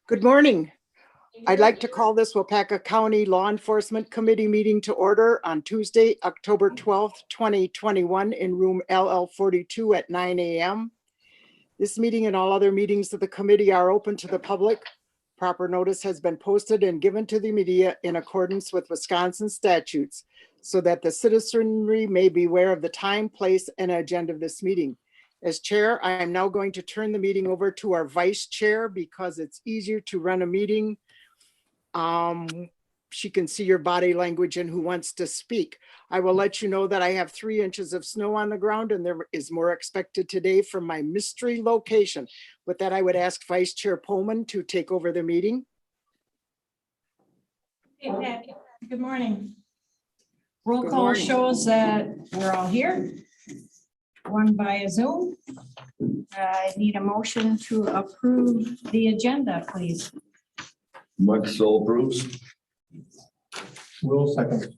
Good morning. I'd like to call this Waupaca County Law Enforcement Committee meeting to order on Tuesday, October 12th, 2021 in room LL42 at 9 a.m. This meeting and all other meetings of the committee are open to the public. Proper notice has been posted and given to the media in accordance with Wisconsin statutes so that the citizenry may be aware of the time, place, and agenda of this meeting. As chair, I am now going to turn the meeting over to our vice chair because it's easier to run a meeting. She can see your body language and who wants to speak. I will let you know that I have 3 inches of snow on the ground and there is more expected today from my mystery location. With that, I would ask Vice Chair Pullman to take over the meeting. Hey, Patty. Good morning. Roll call shows that we're all here. One via Zoom. I need a motion to approve the agenda, please. Mcclone approves. Will second.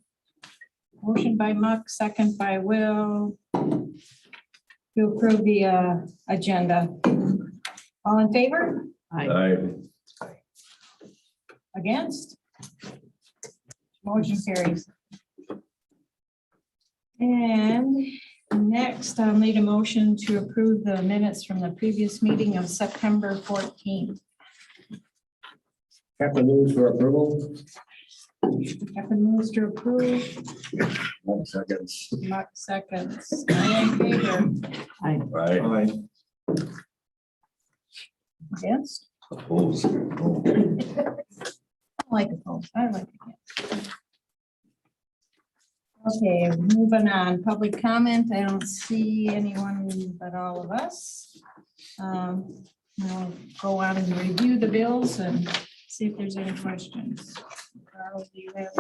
Motion by Muck, second by Will. To approve the agenda. All in favor? Aye. Against? Motion carries. And next, I'll need a motion to approve the minutes from the previous meeting of September 14th. Captain moves for approval. Captain moves to approve. 1 second. Muck seconds. All in favor? Aye. Against? Oppose. I like opposed. I like it. Okay, moving on. Public comment. I don't see anyone but all of us. We'll go on and review the bills and see if there's any questions. Carl, do you have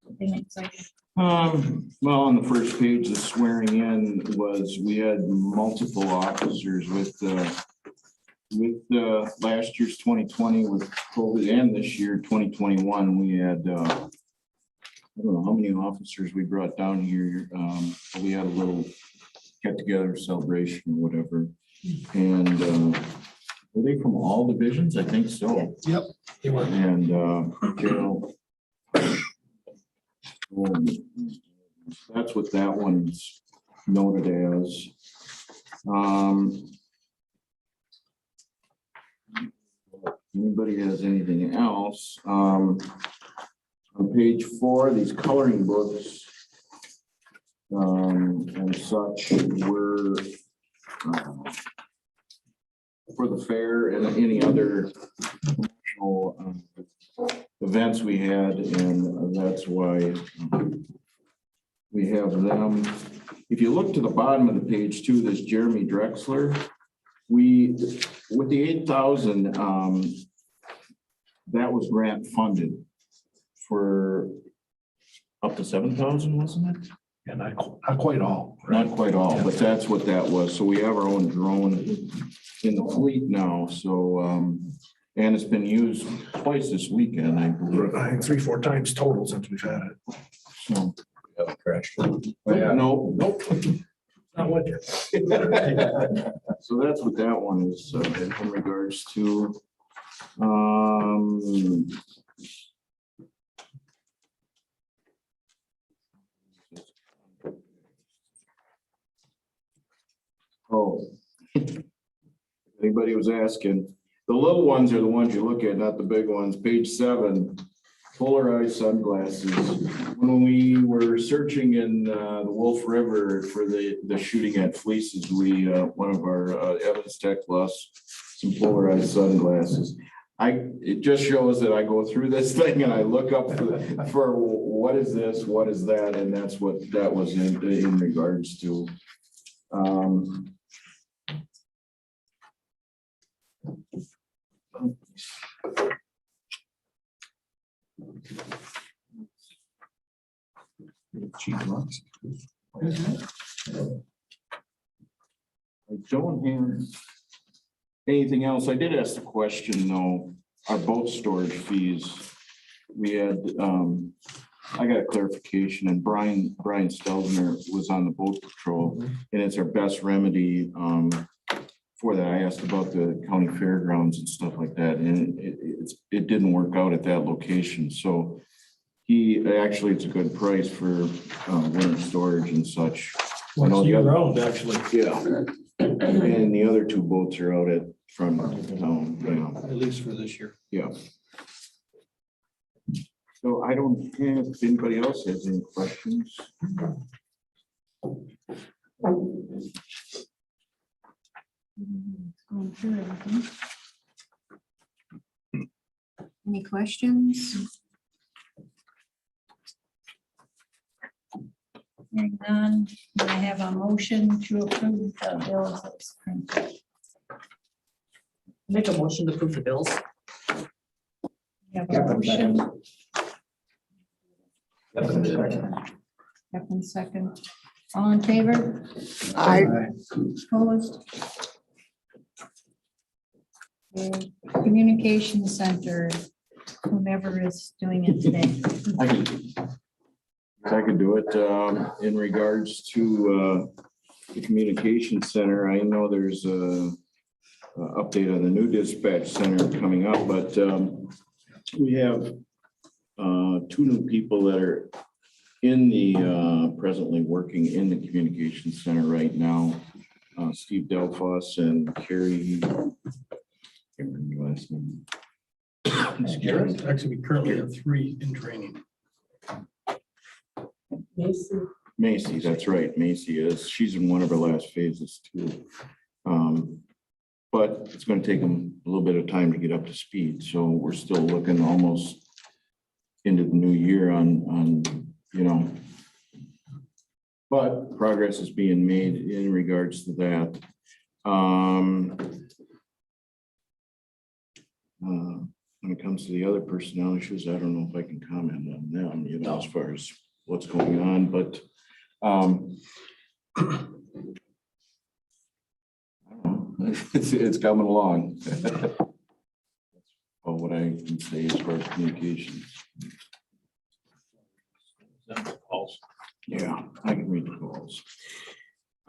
anything exciting? Well, on the first page, the swearing in was, we had multiple officers with last year's 2020 with COVID and this year 2021. We had I don't know how many officers we brought down here. We had a little get together celebration or whatever. And were they from all divisions? I think so. Yep. They were. And Carol. That's what that one's noted as. Anybody has anything else? On page 4, these coloring books and such were for the fair and any other events we had, and that's why we have them. If you look to the bottom of the page too, this Jeremy Drexler, with the 8,000, that was grant funded for up to 7,000, wasn't it? Yeah, not quite all. Not quite all, but that's what that was. So we have our own drone in the fleet now. So, and it's been used twice this weekend, I believe. I think 3-4 times total since we've had it. So, Crashed. no, nope. Not what you. So that's what that one is in regards to. Oh, anybody was asking, the little ones are the ones you look at, not the big ones. Page 7, polarized sunglasses. When we were searching in the Wolf River for the shooting at fleeces, one of our Evans Tech lost some polarized sunglasses. It just shows that I go through this thing and I look up for what is this, what is that, and that's what that was in regards to. I don't have anything else. I did ask the question though, our boat storage fees. We had, I got a clarification, and Brian Stelzner was on the boat patrol, and it's our best remedy before that, I asked about the county fairgrounds and stuff like that, and it didn't work out at that location, so actually, it's a good price for winter storage and such. I know the other- Year-round, actually. Yeah. And the other two boats are out at front of town, yeah. At least for this year. Yeah. So I don't have, if anybody else has any questions. Going through everything. Any questions? Hearing none, do I have a motion to approve the bills as printed? Make a motion to approve the bills. We have a motion. Second, second. All in favor? I, Opposed? Okay, Communication Center, whomever is doing it today. I could do it in regards to the communication center. I know there's a update on the new dispatch center coming up, but we have two new people that are in the presently working in the communication center right now. Steve Delphos and Carrie. Can't remember your last name. Actually, we currently have 3 in training. Macy, that's right. Macy is. She's in one of her last phases too. But it's going to take them a little bit of time to get up to speed. So we're still looking almost into the new year on but progress is being made in regards to that. When it comes to the other personnel issues, I don't know if I can comment on them, as far as what's going on, but it's coming along. Well, what I can say as far as communications. Yeah, I can read the calls.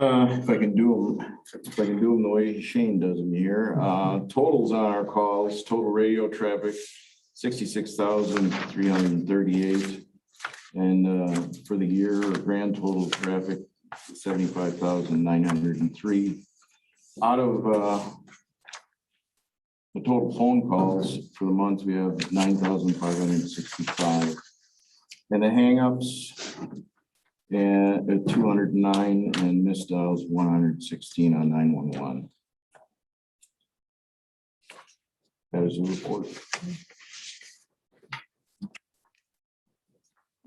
If I can do them the way Shane does them here. Totals on our calls, total radio traffic, 66,338. And for the year, grand total traffic, 75,903. Out of the total phone calls for the month, we have 9,565. And the hangups at 209 and missed dials 116 on 911. That is a report.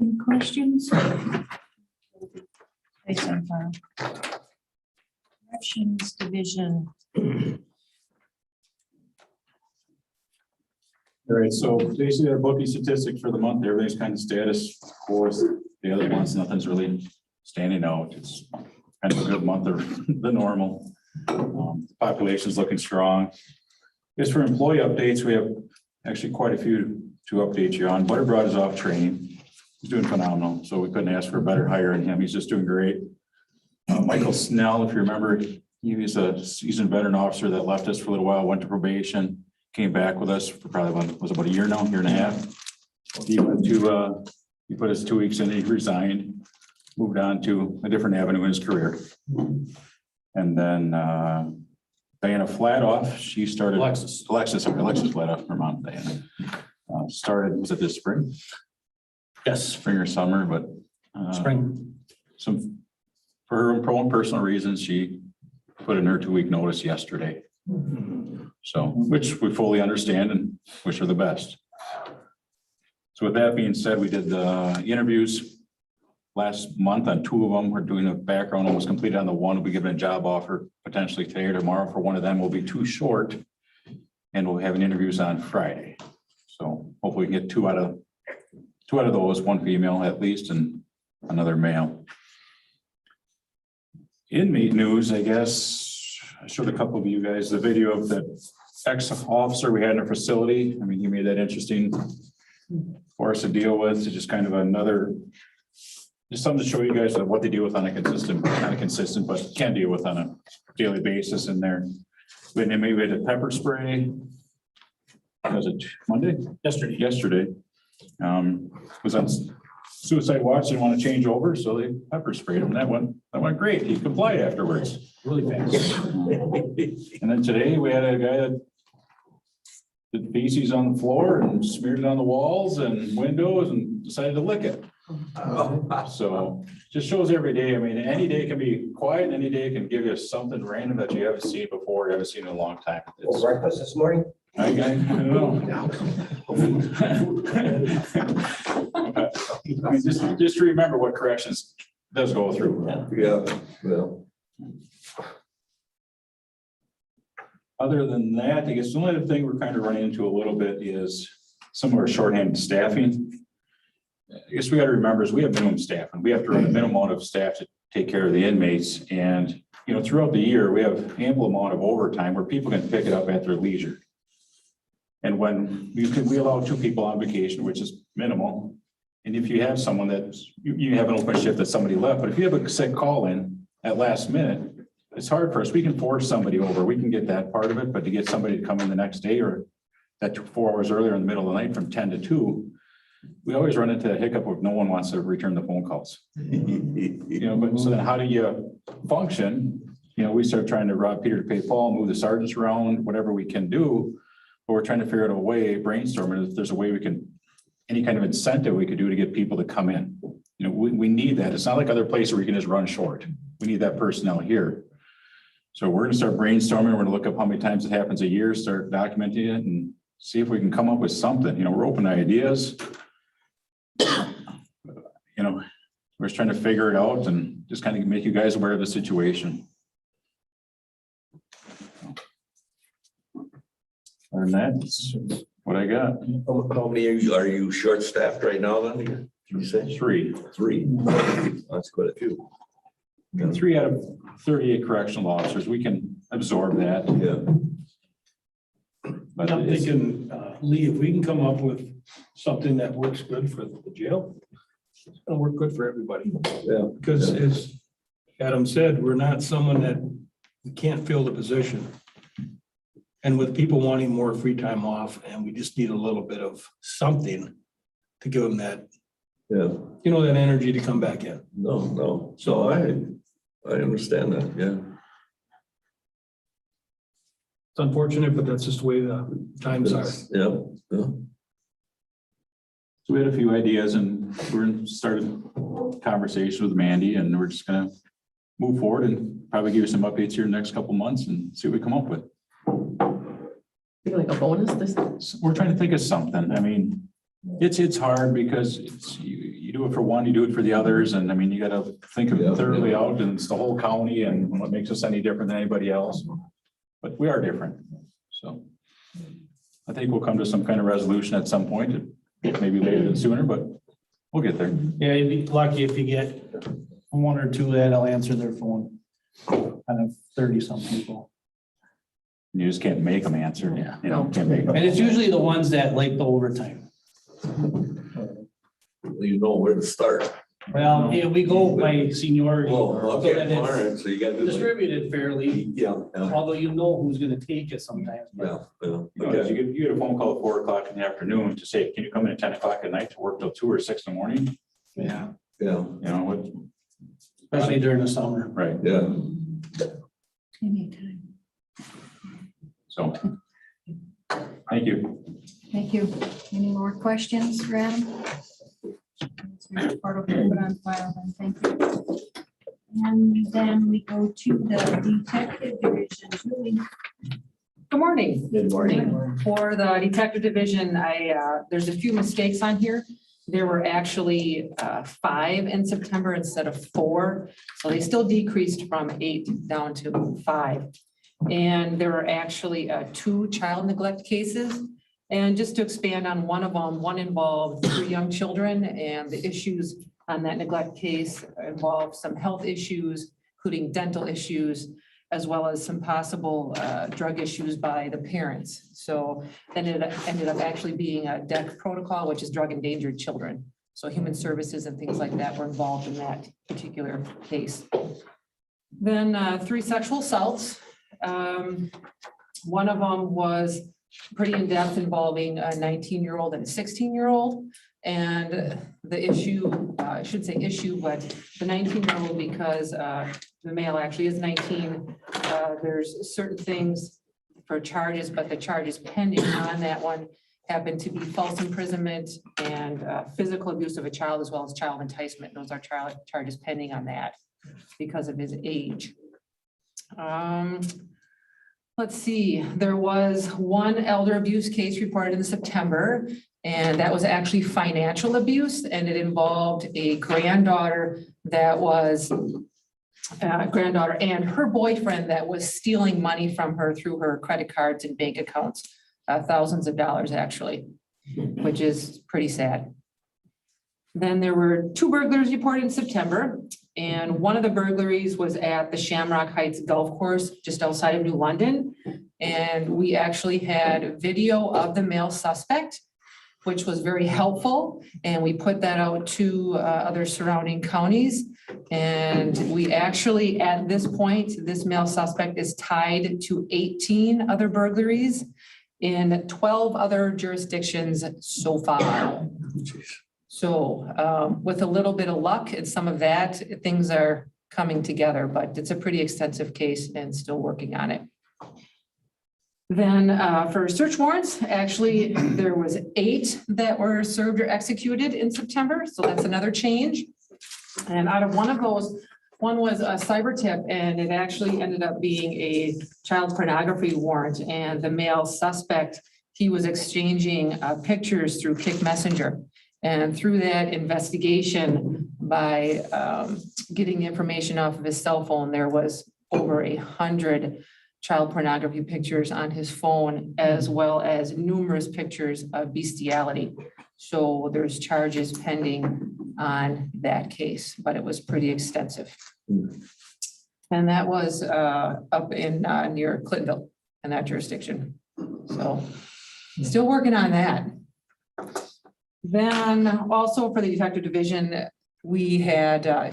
Any questions? Place on file. Corrections Division. All right, so basically our booking statistics for the month, everything's kind of status. Of course, the other months, nothing's really standing out. It's kind of a good month of the normal. The population's looking strong. Just for employee updates, we have actually quite a few to update you on. Butterbroad is off training. He's doing phenomenal, so we couldn't ask for a better hire than him. He's just doing great. Michael Snell, if you remember, he was a seasoned veteran officer that left us for a little while, went to probation, came back with us for probably about a year now, year and a half. He went to, he put his 2 weeks in, he resigned, moved on to a different avenue in his career. And then Diana Flatoff, she started. Alexis Flatoff, her mom, Diana. Started, was it this spring? Yes, spring or summer, but Spring. For her own personal reasons, she put in her 2 week notice yesterday. So, which we fully understand and wish her the best. So with that being said, we did the interviews last month on 2 of them. We're doing a background almost completed on the one. We'll be given a job offer potentially today or tomorrow for one of them. Will be 2 short, and we'll have an interviews on Friday. So hopefully we can get two out of those, 1 female at least and another male. Inmate news, I guess. I showed a couple of you guys the video of the ex-officer we had in our facility. I mean, he made that interesting for us to deal with. So just kind of just something to show you guys what they deal with on a consistent, not a consistent, but can deal with on a daily basis in there. When they maybe had a pepper spray. Was it Monday? Yesterday. Was on suicide watch, didn't want to change over, so they pepper sprayed him. That went great. He complied afterwards. Really fast. And then today we had a guy that did feces on the floor and smeared it on the walls and windows and decided to lick it. So just shows every day. I mean, any day can be quiet, any day can give you something random that you haven't seen before, haven't seen in a long time. It's- Breakfast this morning? I don't know. I mean, just to remember what corrections does go through. Yeah, well. Other than that, I guess the only other thing we're kind of running into a little bit is some of our shorthand staffing. I guess we got to remember is we have minimum staff and we have to run a minimum amount of staff to take care of the inmates. And, you know, throughout the year, we have ample amount of overtime where people can pick it up at their leisure. And when we allow 2 people on vacation, which is minimal. And if you have someone that you have an open shift that somebody left, but if you have a sick call in at last minute, it's hard for us. We can force somebody over. We can get that part of it, but to get somebody to come in the next day or that 4 hours earlier in the middle of the night from 10 to 2, we always run into a hiccup where no one wants to return the phone calls. You know, but so then how do you function? You know, we start trying to rob Peter to pay Paul, move the sergeants around, whatever we can do. But we're trying to figure out a way, brainstorming if there's a way we can, any kind of incentive we could do to get people to come in. You know, we need that. It's not like other places where you can just run short. We need that personnel here. So we're gonna start brainstorming. We're gonna look up how many times it happens a year, start documenting it and see if we can come up with something. You know, we're open to ideas. You know, we're just trying to figure it out and just kind of make you guys aware of the situation. Other than that, that's what I got. How many are you short-staffed right now then? Did you say? 3. 3. That's quite a few. 3 out of 38 correctional officers. We can absorb that. Yeah. But I'm it's- thinking, Lee, if we can come up with something that works good for the jail, it's gonna work good for everybody. Yeah. Because as Adam said, we're not someone that we can't fill the position. And with people wanting more free time off, and we just need a little bit of something to give them that, Yeah. you know, that energy to come back in. No. So I understand that. Yeah. It's unfortunate, but that's just the way the times are. Yeah. Yeah. So we had a few ideas and we're started conversation with Mandy and we're just gonna move forward and probably give you some updates here in the next couple months and see what we come up with. Like a bonus this? So we're trying to think of something. I mean, it's hard because it's you do it for one, you do it for the others, and I mean, you gotta think of it thoroughly out, and it's the whole county and what makes us any different than anybody else. But we are different. So I think we'll come to some kind of resolution at some point, maybe later than sooner, but we'll get there. Yeah, you'd be lucky if you get 1 or 2 that'll answer their phone. Kind of 30 some people. You just can't make them answer. Yeah. You know, can't make them. And it's usually the ones that like the overtime. You know where to start. Well, yeah, we go by seniority. Oh, So okay. that All it's right. So you got to do. distributed fairly, Yeah. Yeah. although you know who's gonna take it sometimes. but- Because you get a phone call at 4 o'clock in the afternoon to say, can you come in at 10 o'clock at night to work till 2 or 6 in the morning? Yeah, Yeah. You know what? especially during the summer. Right. Yeah. Anytime. So. Thank you. Thank you. Any more questions for Adam? Part of it, put on file then, thank you. And then we go to the detective division. Julie. Good morning. Good morning. For the detective division, there's a few mistakes on here. There were actually 5 in September instead of 4. So they still decreased from 8 down to 5. And there were actually 2 child neglect cases. And just to expand on one of them, one involved 3 young children, and the issues on that neglect case involved some health issues, including dental issues, as well as some possible drug issues by the parents. So then it ended up actually being a DEC protocol, which is drug endangered children. So human services and things like that were involved in that particular case. Then 3 sexual assaults. One of them was pretty in-depth involving a 19-year-old and a 16-year-old. And the issue, I should say issue, but the 19-year-old, because the male actually is 19, there's certain things for charges, but the charges pending on that one happen to be false imprisonment and physical abuse of a child, as well as child enticement. Those are charges pending on that because of his age. Let's see, there was one elder abuse case reported in September, and that was actually financial abuse, and it involved a granddaughter that was granddaughter and her boyfriend that was stealing money from her through her credit cards and bank accounts, thousands of dollars actually, which is pretty sad. Then there were 2 burglaries reported in September, and one of the burglaries was at the Shamrock Heights Golf Course just outside of New London. And we actually had video of the male suspect, which was very helpful. And we put that out to other surrounding counties. And we actually, at this point, this male suspect is tied to 18 other burglaries in 12 other jurisdictions so far. So with a little bit of luck and some of that, things are coming together, but it's a pretty extensive case and still working on it. Then for search warrants, actually, there was 8 that were served or executed in September. So that's another change. And out of one of those, one was a cyber tip, and it actually ended up being a child pornography warrant. And the male suspect, he was exchanging pictures through Kick Messenger. And through that investigation, by getting information off of his cell phone, there was over 100 child pornography pictures on his phone, as well as numerous pictures of bestiality. So there's charges pending on that case, but it was pretty extensive. And that was up in near Clintonville in that jurisdiction. So still working on that. Then also for the detective division, we had, I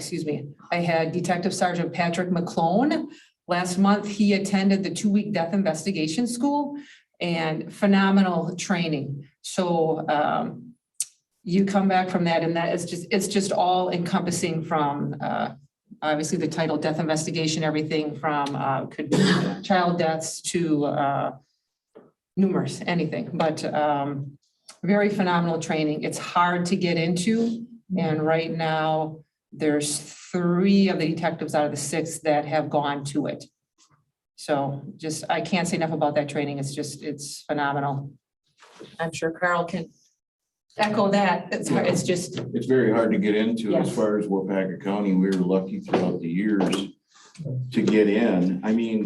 had Detective Sergeant Patrick Mcclone. Last month, he attended the 2-week death investigation school and phenomenal training. So you come back from that, and that is it's just all encompassing from obviously the title death investigation, everything from could be child deaths to numerous, anything, but very phenomenal training. It's hard to get into. And right now there's 3 of the detectives out of the 6 that have gone to it. So just, I can't say enough about that training. It's phenomenal. I'm sure Carl can echo that. It's very hard to get into as Yes. far as Waupaca County. We were lucky throughout the years to get in. I mean,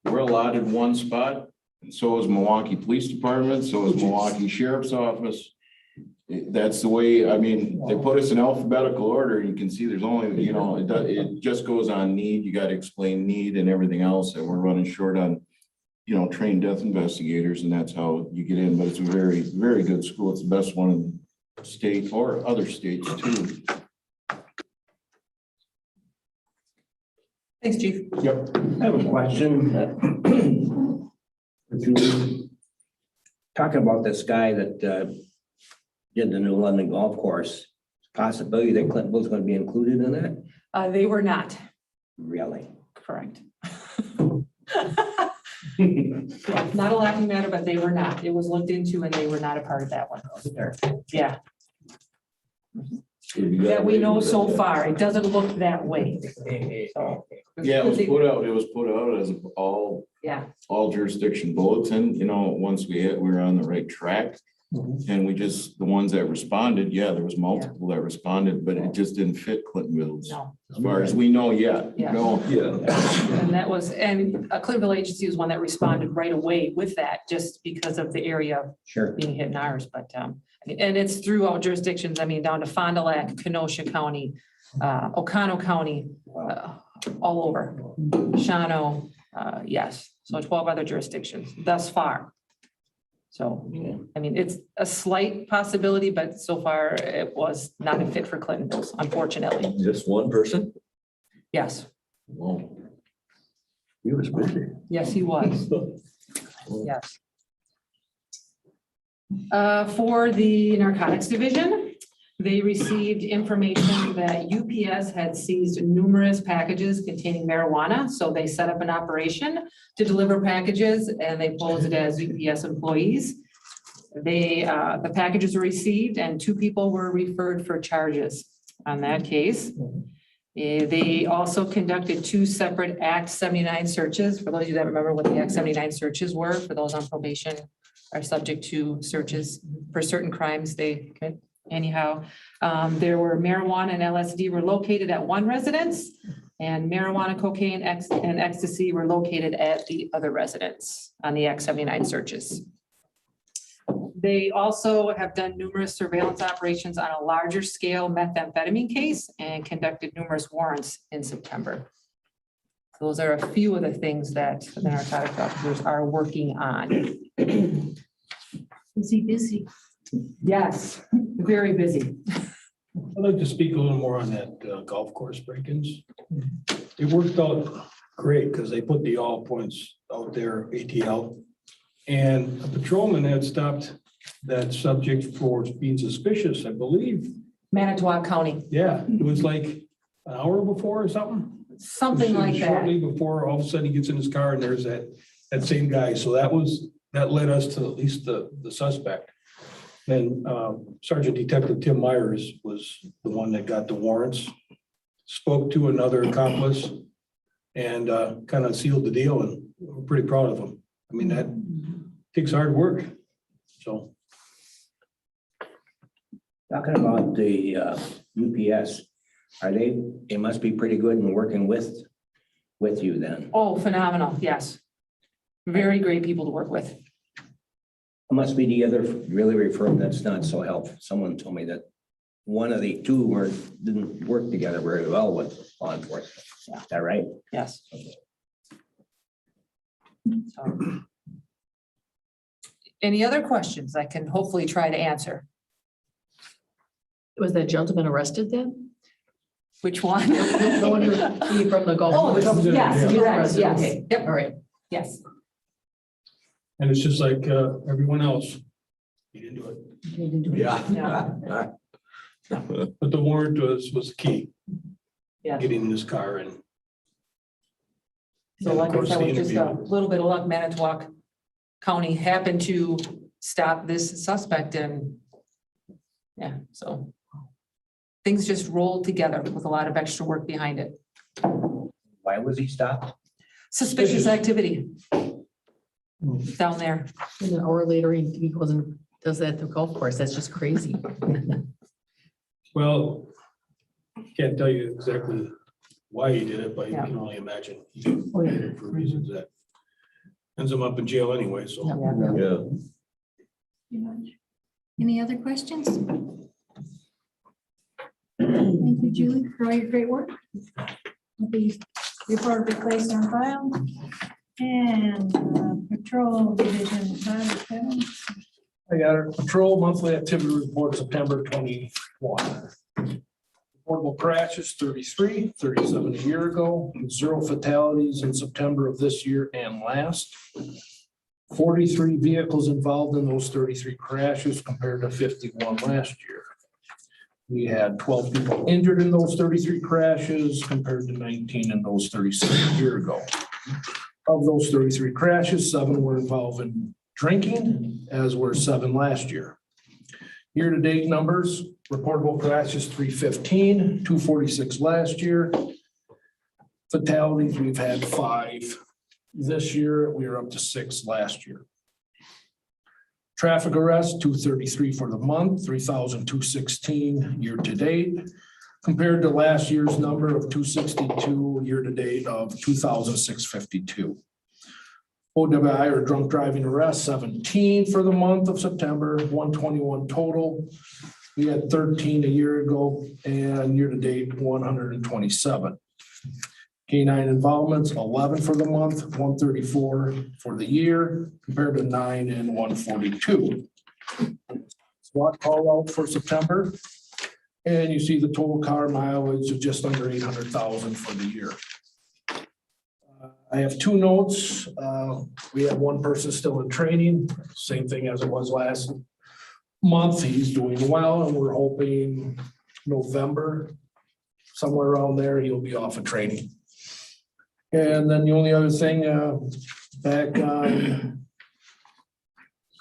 we're allotted one spot. And so is Milwaukee Police Department, so is Milwaukee Sheriff's Office. That's the way, I mean, they put us in alphabetical order. You can see there's only, it just goes on need. You got to explain need and everything else. And we're running short on, trained death investigators, and that's how you get in. But it's a very, very good school. It's the best one in the state or other states too. Thanks, Chief. Yep. I have a question. Talking about this guy that did the New London Golf Course, possibility that Clintonville's going to be included in that? They were not. Really? Correct. Not a laughing matter, but they were not. It was looked into and they were not a part of that one. Yeah. That we know so far. It doesn't look that way. So, Yeah, it was put out as all jurisdiction bulletin, once we were on the right track. And the ones that responded, there was multiple that responded, but it just didn't fit Clintonville's. No. As far as we know yet. Yeah. No. And that was, and Clintonville agency was one that responded right away with that, just because of the area Sure. being hit in ours, but, and it's throughout jurisdictions, I mean, down to Fond du Lac, Kenosha County, Oconto County, all over, Shawano, yes, so 12 other jurisdictions thus far. So, I mean, it's a slight possibility, but so far it was not a fit for Clintonville, unfortunately. Just one person? Yes, Well, he was busy. yes, he was. Yes. For the narcotics division, they received information that UPS had seized numerous packages containing marijuana. So they set up an operation to deliver packages and they posed it as UPS employees. The packages were received and 2 people were referred for charges on that case. They also conducted 2 separate Act 79 searches. For those of you that remember what the Act 79 searches were, for those on probation are subject to searches for certain crimes they commit. Anyhow, there were marijuana and LSD were located at one residence and marijuana, cocaine, and ecstasy were located at the other residence on the Act 79 searches. They also have done numerous surveillance operations on a larger scale methamphetamine case and conducted numerous warrants in September. Those are a few of the things that the narcotics officers are working on. Busy. Yes, very busy. I'd like to speak a little more on that golf course break-ins. It worked out great because they put the all points out there, ATL. And a patrolman had stopped that subject for being suspicious, I believe. Manitowoc County, Yeah, it was like an hour before or something. something like that. Shortly before, all of a sudden he gets in his car and there's that same guy. So that led us to at least the suspect. Then Sergeant Detective Tim Myers was the one that got the warrants, spoke to another accomplice and kind of sealed the deal, and we're pretty proud of him. I mean, that takes hard work. So Talking about the UPS, they must be pretty good in working with you then. Oh, phenomenal, yes. Very great people to work with. It must be the other really firm that's not so helpful. Someone told me that one of the 2 didn't work together very well with law enforcement. Is that right? Yes. So, any other questions I can hopefully try to answer? Was that gentleman arrested then? Which one? The one from the golf. Oh, course? yes, He was yes, arrested, yes. okay. Yep. All right. Yes. and it's just like everyone else. He didn't do it. He didn't do it. Yeah. But the warrant was key, Yes. getting in his car and. So and of like I course, said, the with just a interview. little bit of luck, Manitowoc County happened to stop this suspect and yeah, so things just rolled together with a lot of extra work behind it. Why was he stopped? Suspicious activity down there. And an hour later, he goes and does that at the golf course. That's just crazy. Well, can't tell you exactly why he did it, but you Yeah. can only imagine. He did Oh, yeah. it for reasons that ends him up in jail anyway, so. Yeah. Yeah. Any other questions? Thank you, Julie, for all your great work. The report will be placed on file. And patrol division, Tyler, Kevin. I got our patrol monthly activity report, September 21. Reportable crashes, 33, 37 a year ago, 0 fatalities in September of this year and last. 43 vehicles involved in those 33 crashes compared to 51 last year. We had 12 people injured in those 33 crashes compared to 19 in those 36 a year ago. Of those 33 crashes, 7 were involved in drinking, as were 7 last year. Year-to-date numbers, reportable crashes 315, 246 last year. Fatalities, we've had 5 this year. We are up to 6 last year. Traffic arrests, 233 for the month, 3,216 year-to-date, compared to last year's number of 262 year-to-date of 2,652. OWI or drunk driving arrests, 17 for the month of September, 121 total. We had 13 a year ago and year-to-date 127. K-9 involvements, 11 for the month, 134 for the year, compared to 9 and 142. SWAT call out for September. And you see the total car mileage of just under 800,000 for the year. I have two notes. We have one person still in training, same thing as it was last month. He's doing well, and we're hoping November, somewhere around there, he'll be off of training. And then the only other thing, back on,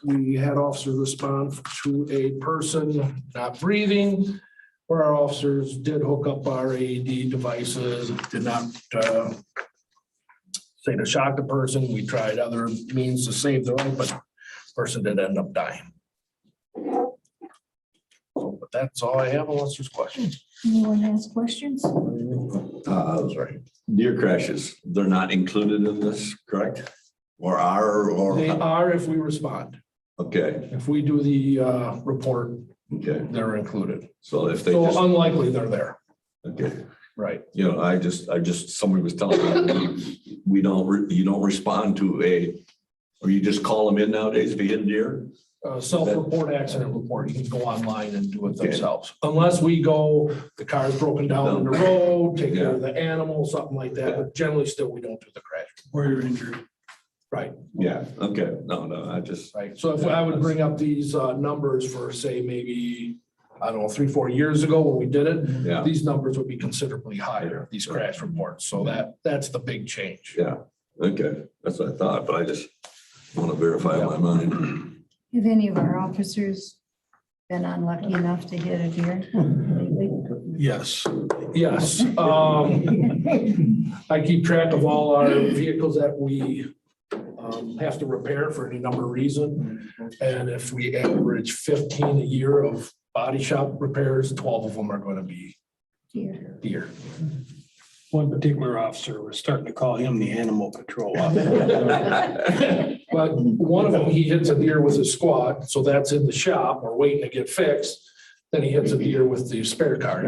we had officers respond to a person not breathing, where our officers did hook up our AED devices, did not say to shock the person. We tried other means to save their life, but the person did end up dying. But that's all I have unless there's questions. Anyone has questions? Sorry. Deer crashes, they're not included in this, correct? Or are, They or, are if we respond. okay, If we do the report, okay. they're included. So if they So just, unlikely they're there. okay, Right. you know, I just, somebody was telling me, you don't respond to or you just call them in nowadays if you hit a deer? Self-report accident report, you can go online and do it Okay. themselves. Unless we go, the car's broken down in the road, take care of the animal, something like that. But generally still, we don't do the crash. Where you're injured. Right, Yeah, okay, no, I just, right. So if I would bring up these numbers for, say, maybe, I don't know, 3-4 years ago when we did it, yeah, these numbers would be considerably higher, these crash reports. So that's the big change. yeah, okay, that's what I thought, but I just want to verify in my mind. Have any of our officers been unlucky enough to hit a deer lately? Yes. Yes. I keep track of all our vehicles that we have to repair for any number of reasons. And if we average 15 a year of body shop repairs, 12 of them are going to be deer. One particular officer, we're starting to call him the animal control officer. But one of them, he hits a deer with his squad, so that's in the shop or waiting to get fixed. Then he hits a deer with the spare car.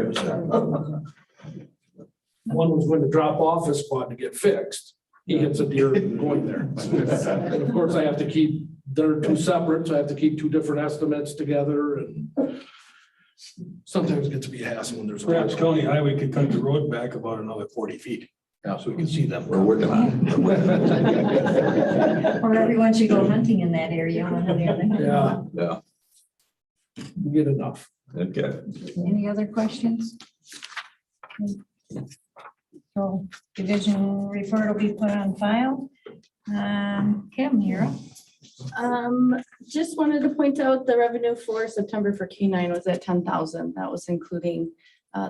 One was going to drop off his squad to get fixed. He hits a deer going there. And of course, I have to keep, they're two separate, so I have to keep two different estimates together and sometimes it gets to be a hassle when there's. Perhaps County Highway could cut the road back about another 40 feet. Yeah. So we can see them. We're working on it. Or everyone should go hunting in that area. One or the other. Yeah, Yeah, we get enough. okay. Any other questions? So division report will be put on file. Kim, you're up. Just wanted to point out the revenue for September for K9 was at 10,000. That was including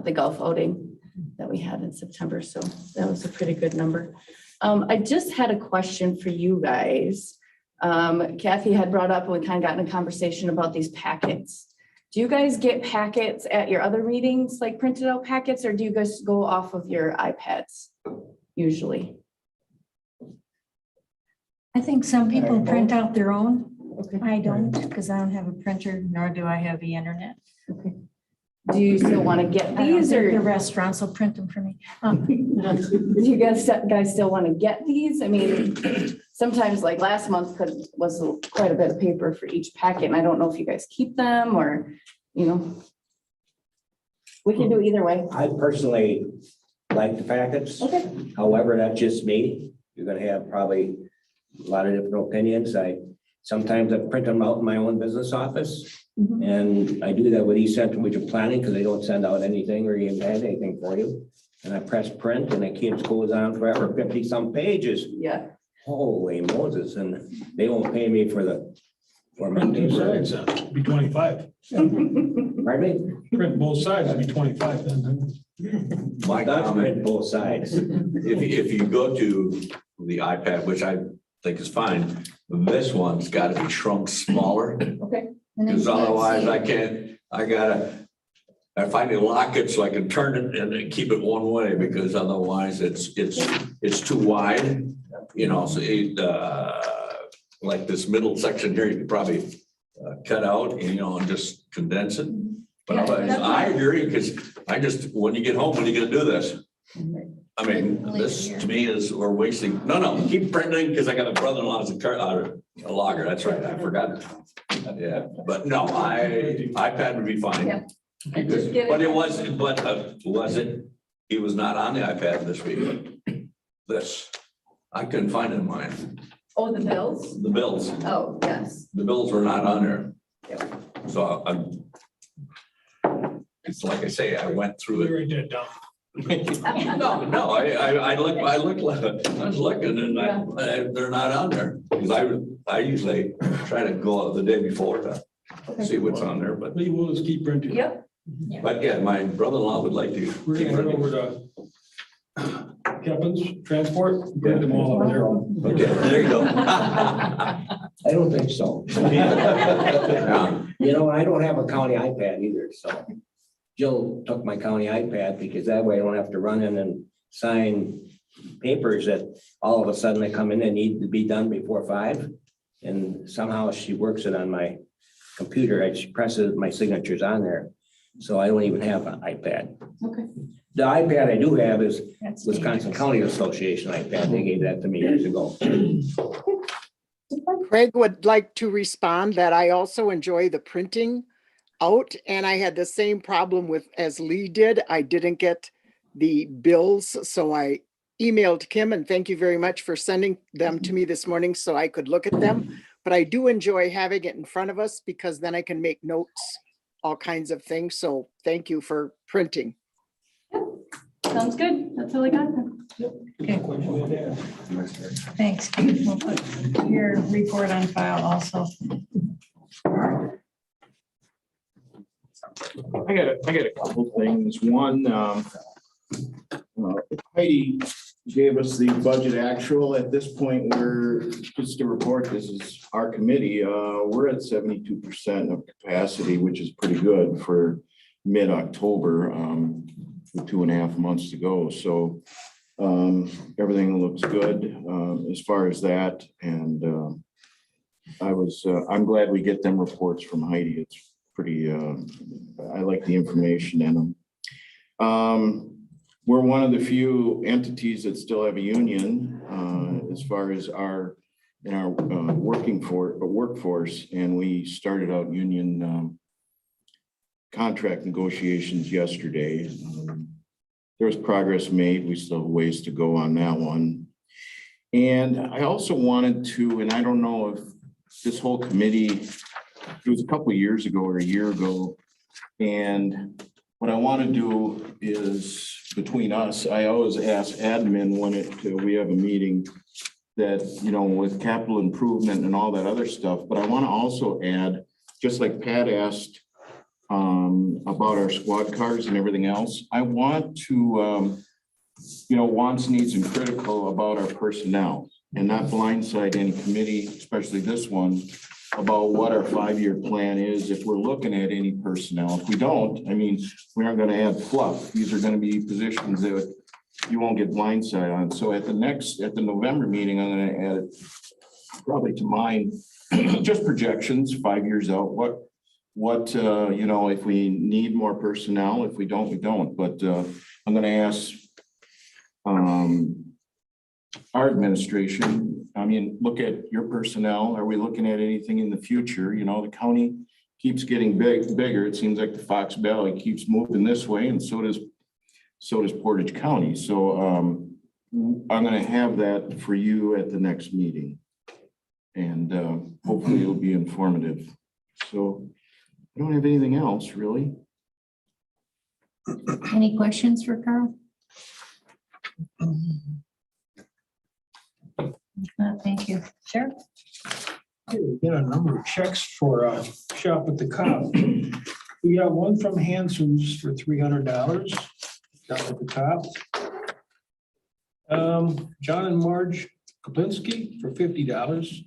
the golf outing that we had in September. So that was a pretty good number. I just had a question for you guys. Kathy had brought up, and we kind of got in a conversation about these packets. Do you guys get packets at your other meetings, like printed out packets, or do you guys go off of your iPads usually? I think some people print out their own. Okay. I don't, because I don't have a printer, nor do I have the internet. Okay. Do you still want to get I don't these, think the or restaurants will print them for me. do you guys still want to get these? I mean, sometimes like last month was quite a bit of paper for each packet, and I don't know if you guys keep them or, you know. We can do either way. I personally like the packets. Okay. However, that's just me. You're gonna have probably a lot of different opinions. Sometimes I print them out in my own business office. Mhm. And I do that with East Central Region Planning because they don't send out anything or even have anything for you. And I press print and it goes on forever, 50-some pages. Yeah. Holy Moses, and they won't pay me for my Print two paper. sides, it'd be 25. Pardon me? Print both sides, it'd be 25 then. My That's comment, print both sides. if you go to the iPad, which I think is fine, this one's got to be shrunk smaller. Okay. Because otherwise I finally lock it so I can turn it and keep it one way, because otherwise it's too wide. You know, so like this middle section here, you could probably cut out and, and just condense it. But I agree, because when you get home, when are you gonna do this? I mean, this to me we're wasting, no, keep printing, because I got a brother-in-law as a logger, that's right, I forgot. Yeah, but no, iPad would be fine. Yeah. But was it, he was not on the iPad this week, this. I couldn't find it in mine. Oh, the bills? The bills, Oh, yes. the bills were not on there. Yep. So I'm. It's like I say, I went through it. Write that down. No, I was looking and they're not on there. Because I usually try to go out the day before to see what's on there, but We'll just keep printing. Yep. yeah, my brother-in-law would like to. We're keep gonna go printing. over to Kevin's transport, bring them all over there. Okay, there you go. I don't think so. Yeah. You know, I don't have a county iPad either, so Jill took my county iPad because that way I don't have to run in and sign papers that all of a sudden they come in and need to be done before 5. And somehow she works it on my computer. She presses my signatures on there. So I don't even have an iPad. Okay. The iPad I do have is That's Wisconsin County Association iPad. They gave that to me years ago. Craig would like to respond that I also enjoy the printing out, and I had the same problem with as Lee did. I didn't get the bills, so I emailed Kim, and thank you very much for sending them to me this morning so I could look at them. But I do enjoy having it in front of us because then I can make notes, all kinds of things. So thank you for printing. Sounds good. That's all I got. Thanks. Keith. We'll put your report on file also. I got a couple things. One, Heidi gave us the budget actual. At this point, we're, just to report, this is our committee, we're at 72% of capacity, which is pretty good for mid-October, with 2.5 months to go. So everything looks good as far as that. And I'm glad we get them reports from Heidi. It's pretty, I like the information in them. We're one of the few entities that still have a union as far as our workforce, and we started out union contract negotiations yesterday. There was progress made. We still have ways to go on that one. And I also wanted to, and I don't know if this whole committee, it was a couple of years ago or a year ago. And what I want to do is between us, I always ask admin when we have a meeting that, with capital improvement and all that other stuff, but I want to also add, just like Pat asked about our squad cars and everything else, I want to, wants, needs, and critical about our personnel and not blindside any committee, especially this one, about what our 5-year plan is if we're looking at any personnel. If we don't, we aren't going to add fluff. These are going to be positions that you won't get blindside on. So at the November meeting, I'm going to add it probably to mine, just projections 5 years out. What if we need more personnel, if we don't, we don't. But I'm going to ask our administration, look at your personnel. Are we looking at anything in the future? The county keeps getting bigger. It seems like the Fox Valley keeps moving this way, and so does Portage County. So I'm going to have that for you at the next meeting, and hopefully it'll be informative. So I don't have anything else really. Any questions for Carl? Thank you. Sure. We got a number of checks for Shop at the Cop. We got one from Hanson's for $300. Shop at the Cop. John and Marge Kopinski for $50.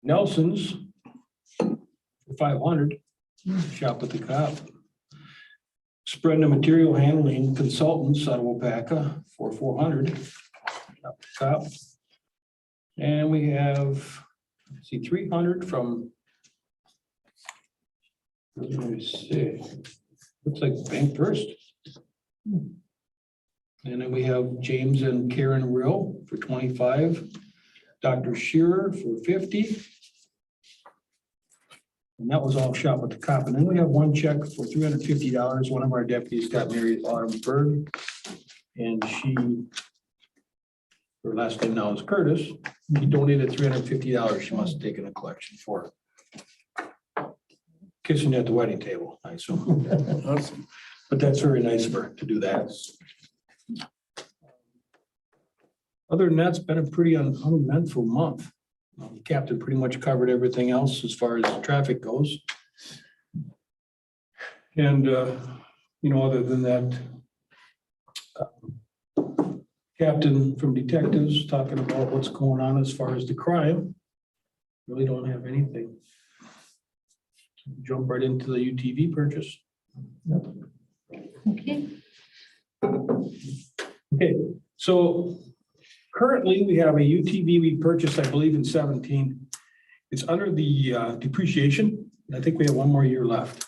Nelson's for $500. Shop at the Cop. Spread the Material Handling Consultants out of Waupaca for $400. Shop at the Cop. And we have, 300 from, let me see, looks like Bank First. And then we have James and Karen Rill for 25, Dr. Shearer for 50. And that was all Shop at the Cop. And then we have one check for $350. One of our deputies got married at Autumn Berg. And her last name now is Curtis. He donated $350. She must have taken a collection for kissing you at the wedding table, I assume. But that's very nice of her to do that. Other than that, it's been a pretty uneventful month. The captain pretty much covered everything else as far as traffic goes. And, other than that, captain from detectives talking about what's going on as far as the crime. Really don't have anything. Jump right into the UTV purchase. Okay. Okay, so currently we have a UTV we purchased, I believe, in 17. It's under the depreciation. I think we have one more year left.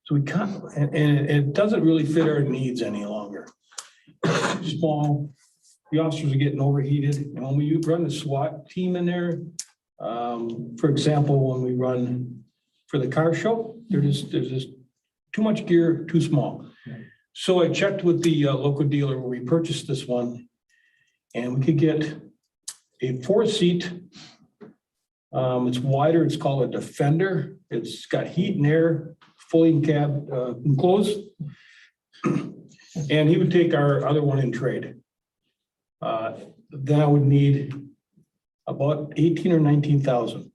So we can't, and it doesn't really fit our needs any longer. Small, the officers are getting overheated. And when we run the SWAT team in there, for example, when we run for the car show, there's just too much gear, too small. So I checked with the local dealer where we purchased this one, and we could get a 4-seat. It's wider. It's called a Defender. It's got heat and air, fully cab enclosed. And he would take our other one in trade. Then I would need about 18 or 19,000.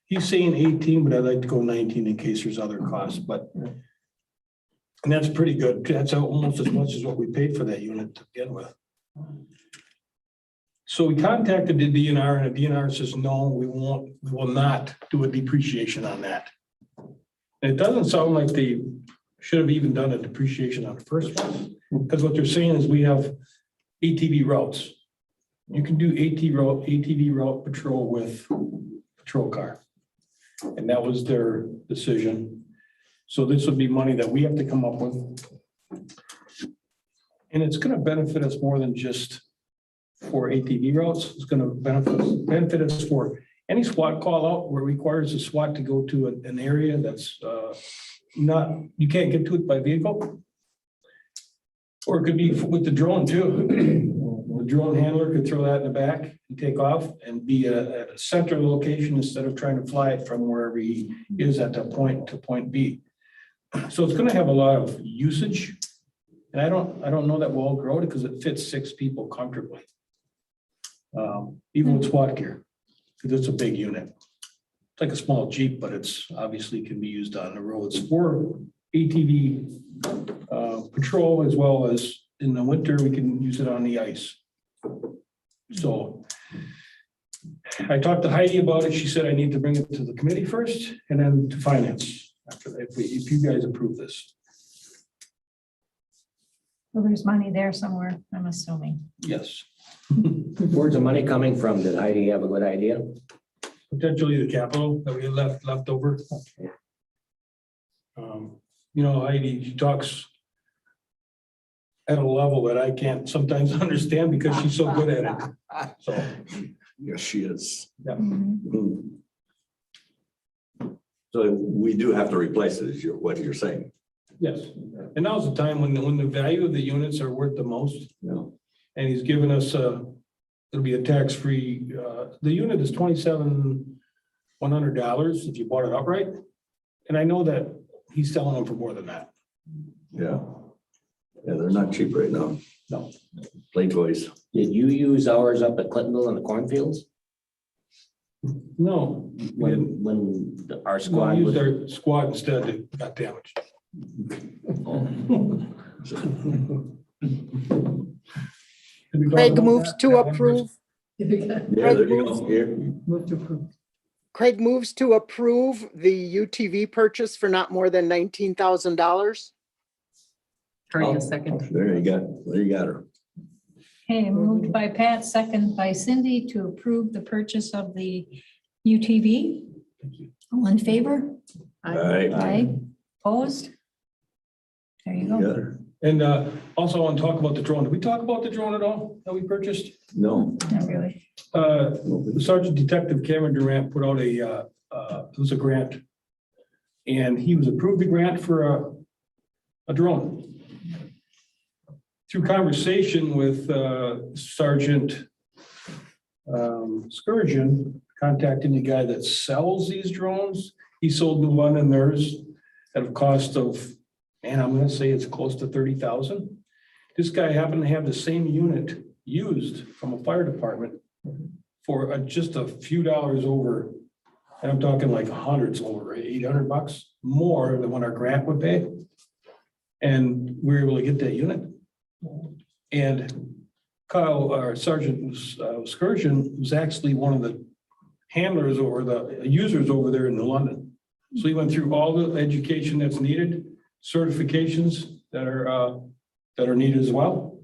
He's saying 18, but I'd like to go 19 in case there's other costs, and that's pretty good. That's almost as much as what we paid for that unit to begin with. So we contacted the DNR, and the DNR says, no, we will not do a depreciation on that. And it doesn't sound like they should have even done a depreciation on the first one, because what they're saying is we have ATV routes. You can do ATV route patrol with patrol car. And that was their decision. So this would be money that we have to come up with. And it's going to benefit us more than just for ATV routes. It's going to benefit us for any SWAT call out where it requires a SWAT to go to an area that's you can't get to it by vehicle. Or it could be with the drone too. The drone handler could throw that in the back and take off and be at a center location instead of trying to fly it from wherever he is at the point to point B. So it's going to have a lot of usage. And I don't know that we'll all grow it because it fits 6 people comfortably. Even with SWAT gear, because it's a big unit. It's like a small Jeep, but it's obviously can be used on the roads for ATV patrol, as well as in the winter, we can use it on the ice. So I talked to Heidi about it. She said I need to bring it to the committee first and then to finance after that, if you guys approve this. Well, there's money there somewhere, I'm assuming. Yes. Where's the money coming from? Did Heidi have a good idea? Potentially the capital that we had left over. Heidi, she talks at a level that I can't sometimes understand because she's so good at it. So, Yes, she is. yeah. So we do have to replace it, is what you're saying. Yes. And now's the time when the value of the units are worth the most. Yeah. And he's given us it'll be a tax-free, the unit is $27,100 if you bought it outright. And I know that he's selling them for more than that. Yeah. Yeah, they're not cheap right now. No. Play toys. Did you use ours up at Clintonville in the cornfields? No. we didn't. When our No, squad we was. used our squad instead, it got damaged. Craig moves to approve. Yeah, there you go. Here. Move to approve. Craig moves to approve the UTV purchase for not more than $19,000. Attorney, a second. There you got her. Okay, moved by Pat, second by Cindy to approve the purchase of the UTV. All in favor? All right. Aye. Opposed? There you You go. got her. And also I want to talk about the drone. Did we talk about the drone at all that we purchased? No. Not really. Sergeant Detective Cameron Durant put out it was a grant. And he was approved the grant for a drone. through conversation with Sergeant Scourgeon, contacting the guy that sells these drones. He sold New London theirs at a cost of, man, I'm gonna say it's close to 30,000. This guy happened to have the same unit used from a fire department for just a few dollars over. And I'm talking like hundreds over, $800 more than what our grant would pay. And we were able to get that unit. And Kyle, our Sergeant Scourgeon, was actually one of the handlers or the users over there in New London. So he went through all the education that's needed, certifications that are needed as well.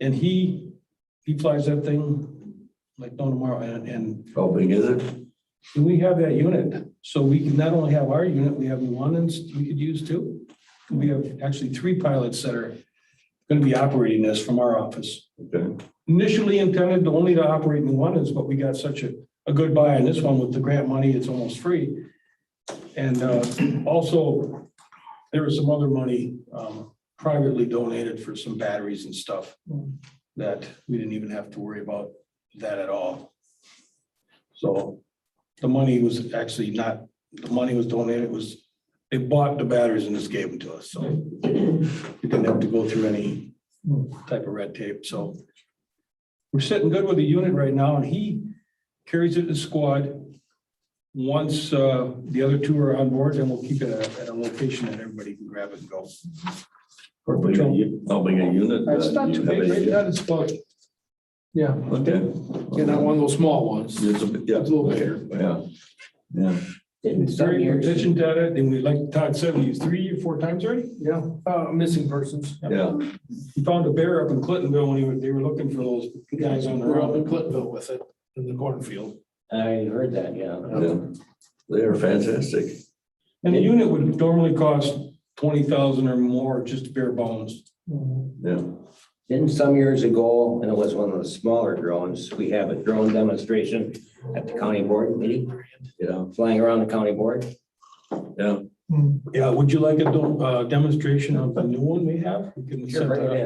And he flies that thing like no tomorrow. And How big is it? we have that unit. So we can not only have our unit, we have New London's we could use too. We have actually 3 pilots that are going to be operating this from our office. Okay. Initially intended to only to operate New London's, but we got such a good buy on this one with the grant money. It's almost free. And also there was some other money privately donated for some batteries and stuff that we didn't even have to worry about that at all. So the money was actually not, the money was donated, it was, they bought the batteries and just gave them to us. So we didn't have to go through any type of red tape. So we're sitting good with the unit right now, and he carries it to squad. Once the other 2 are on board, then we'll keep it at a location that everybody can grab it and go. How big a unit? It's not too big, right? That is about, yeah, Okay. you're not one of those small ones. It's a little bigger. Yeah. Yeah. It's very efficient at it, and we, like Todd said, we used 3 or 4 times already. Yeah, missing persons. Yeah. We found a bear up in Clintonville when they were looking for those guys on the We're up in road. Clintonville with it in the cornfield. I heard that, yeah. They are fantastic. And the unit would normally cost 20,000 or more, just bare bones. Yeah. Didn't some years ago, and it was one of the smaller drones, we have a drone demonstration at the county board meeting, Yeah. flying around the county board. Yeah. Yeah, would you like a demonstration of the new one we have? We can set Bring that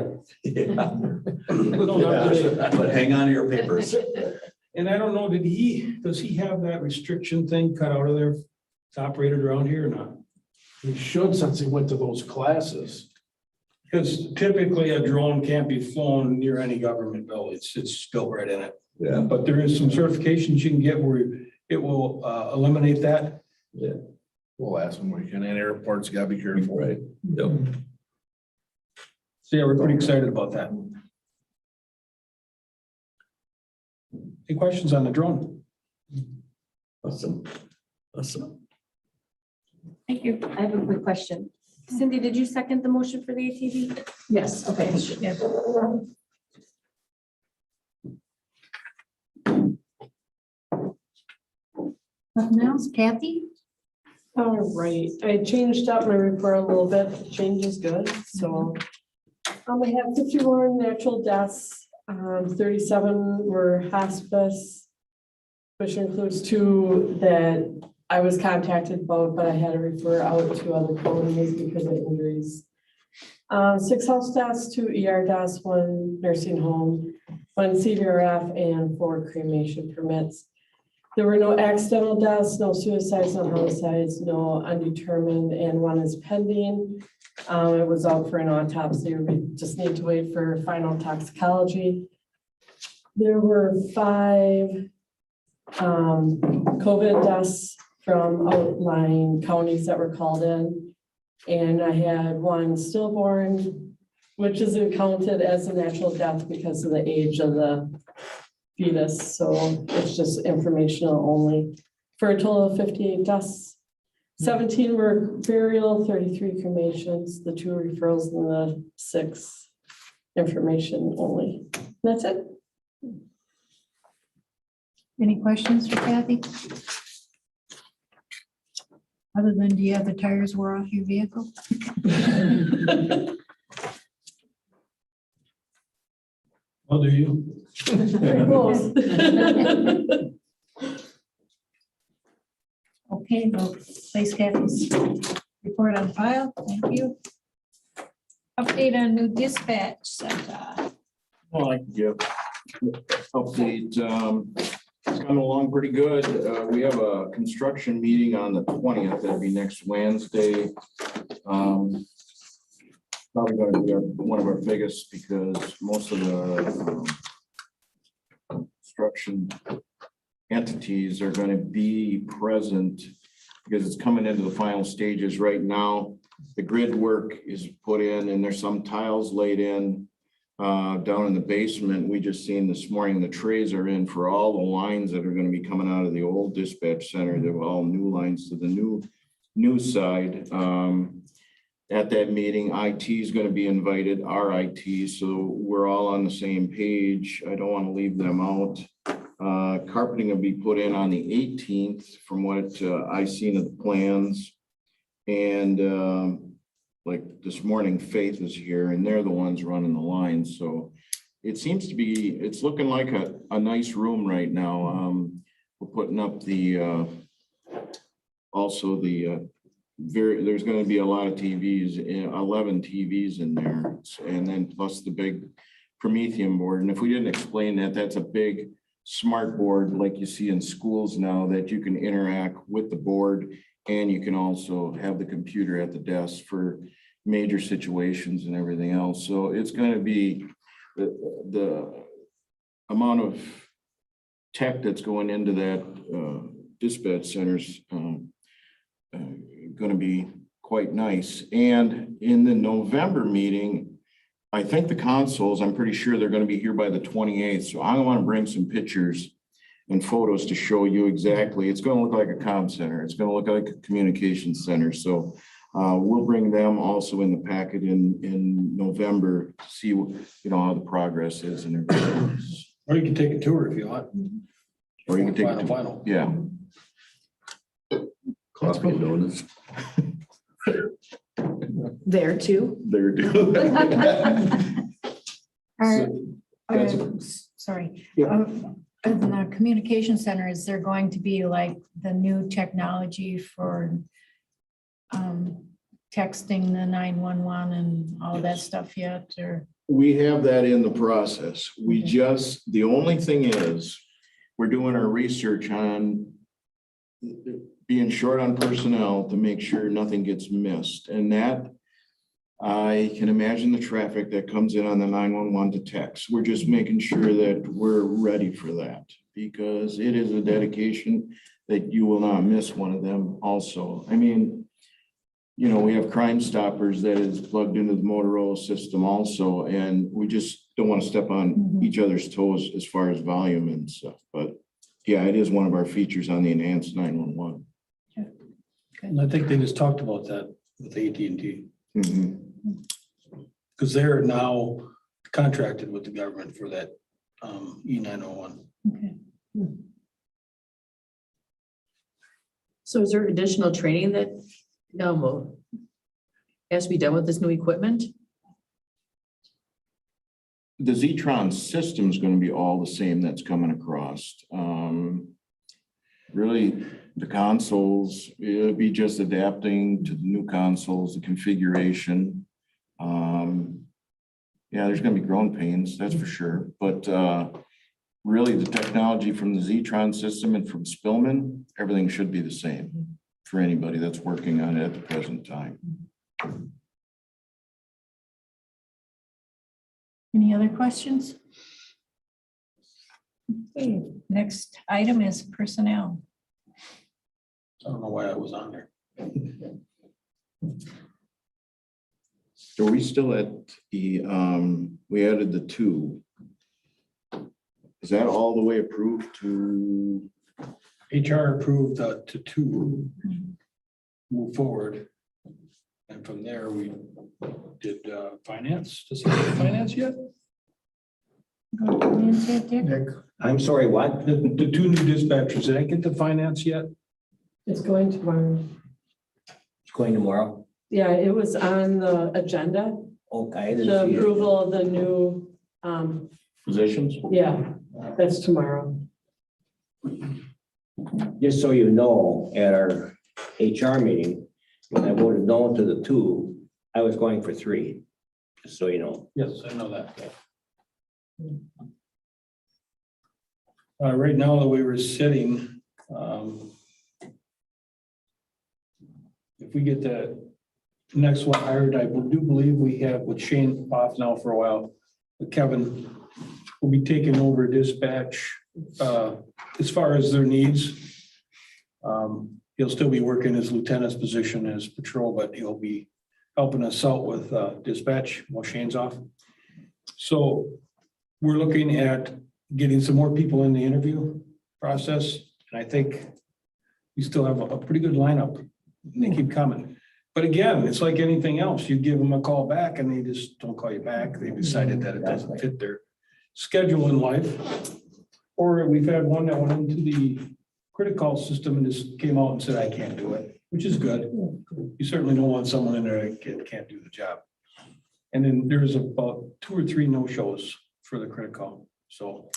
it up. in. No, not today. But hang on to your papers. And I don't know, does he have that restriction thing cut out of there? It's operated around here or not? He should, since he went to those classes. Because typically a drone can't be flown near any government building. It's built right in it. Yeah. But there is some certifications you can get where it will eliminate that. We'll ask him where you can, and airports gotta be careful. Right. Yep. So yeah, we're pretty excited about that. Any questions on the drone? Awesome. Awesome. Thank you. I have a quick question. Cindy, did you second the motion for the ATV? Yes, okay. Yeah. Nothing else, Kathy? All right, I changed up my report a little bit. Change is good, so. I have 51 natural deaths, 37 were hospice, which includes 2 that I was contacted about, but I had to refer out to other counties because of injuries. 6 house deaths, 2 ER deaths, 1 nursing home, 1 CVRF, and 4 cremation permits. There were no accidental deaths, no suicides, no homicides, no undetermined, and 1 is pending. It was out for an autopsy. We just need to wait for final toxicology. There were 5 COVID deaths from outlying counties that were called in. And I had 1 stillborn, which isn't counted as a natural death because of the age of the fetus. So it's just informational only, for a total of 58 deaths. 17 were burial, 33 cremations, the 2 referrals, and the 6 information only. That's it. Any questions for Kathy? Other than, do you have the tires wore off your vehicle? How do you? Very close. Okay, we'll place Kathy's report on file. Thank you. Update on new dispatch center. Well, I can give update, it's coming along pretty good. We have a construction meeting on the 20th, that'll be next Wednesday. Probably gonna be one of our biggest because most of the construction entities are gonna be present because it's coming into the final stages right now. The grid work is put in and there's some tiles laid in down in the basement. We just seen this morning, the trays are in for all the lines that are gonna be coming out of the old dispatch center. They're all new lines to the new side. At that meeting, IT is gonna be invited, our IT, so we're all on the same page. I don't wanna leave them out. Carpeting will be put in on the 18th from what I seen of the plans. And like this morning, Faith is here and they're the ones running the lines. So it seems to be, it's looking like a nice room right now. We're putting up the, also the, there's going to be a lot of TVs, 11 TVs in there. And then plus the big Prometheum board. And if we didn't explain that, that's a big smart board like you see in schools now that you can interact with the board. And you can also have the computer at the desk for major situations and everything else. So it's going to be the amount of tech that's going into that dispatch centers going to be quite nice. And in the November meeting, I think the consoles, I'm pretty sure they're going to be here by the 28th. So I want to bring some pictures and photos to show you exactly. It's going to look like a comm center. It's going to look like a communication center. So we'll bring them also in the packet in November to see, how the progress is and everything. Or you can take a tour if you want. Or you can take a Final. Yeah. Coffee and donuts. There too. There too. Sorry. Yeah. In the communication center, is there going to be like the new technology for texting the 911 and all that stuff yet, or? We have that in the process. We just, the only thing is, we're doing our research on being short on personnel to make sure nothing gets missed. And that, I can imagine the traffic that comes in on the 911 to text. We're just making sure that we're ready for that because it is a dedication that you will not miss one of them also. I mean, we have Crime Stoppers that is plugged into the Motorola system also, and we just don't want to step on each other's toes as far as volume and stuff. But yeah, it is one of our features on the enhanced 911. And I think they just talked about that with AT&T. Mhm. Because they're now contracted with the government for that E901. Okay. So is there additional training that has to be done with this new equipment? The Z-Tron system is going to be all the same that's coming across. Really, the consoles, it'll be just adapting to the new consoles, the configuration. Yeah, there's going to be growing pains, that's for sure. But really, the technology from the Z-Tron system and from Spillman, everything should be the same for anybody that's working on it at the present time. Any other questions? Okay, next item is personnel. I don't know why I was on there. So are we still at the, we added the 2. Is that all the way approved to? HR approved to 2 move forward. And from there, we did finance. Does it have finance yet? Go to finance yet, Dick? I'm sorry, what? The 2 new dispatchers, did I get the finance yet? It's going tomorrow. It's going tomorrow. Yeah, it was on the agenda, Okay. I didn't the see it. approval of the new, Positions? yeah, that's tomorrow. Just so you know, at our HR meeting, when I voted no to the 2, I was going for 3. just so you know. Yes, I know that. Right now, the way we're sitting, if we get the next one hired, I do believe we have with Shane off now for a while. But Kevin will be taking over dispatch as far as their needs. He'll still be working his lieutenant's position as patrol, but he'll be helping us out with dispatch while Shane's off. So we're looking at getting some more people in the interview process. And I think we still have a pretty good lineup. And they keep coming. But again, it's like anything else. You give them a call back and they just don't call you back. They've decided that it doesn't fit their schedule in life. Or we've had one that went into the critical system and just came out and said, I can't do it, which is good. You certainly don't want someone in there that can't do the job. And then there's about 2 or 3 no-shows for the critical. So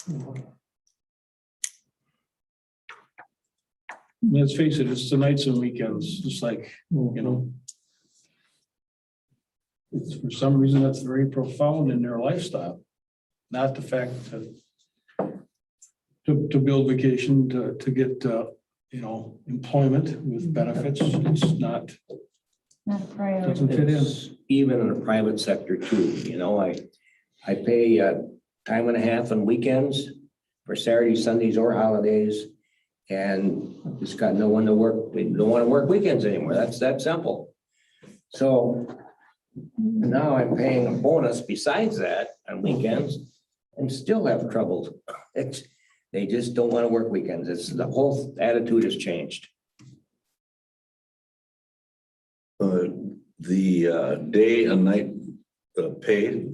let's face it, it's the nights and weekends, just like, you know. It's for some reason that's very profound in their lifestyle, not the fact to build vacation, to get, you know, employment with benefits. It's not, Not a priority. doesn't fit in. It's even in the private sector too, you know, I pay time and a half on weekends for Saturdays, Sundays or holidays. And just got no one to work. They don't want to work weekends anymore. That's that simple. So now I'm paying a bonus besides that on weekends and still have trouble. They just don't want to work weekends. It's the whole attitude has changed. The day and night pay,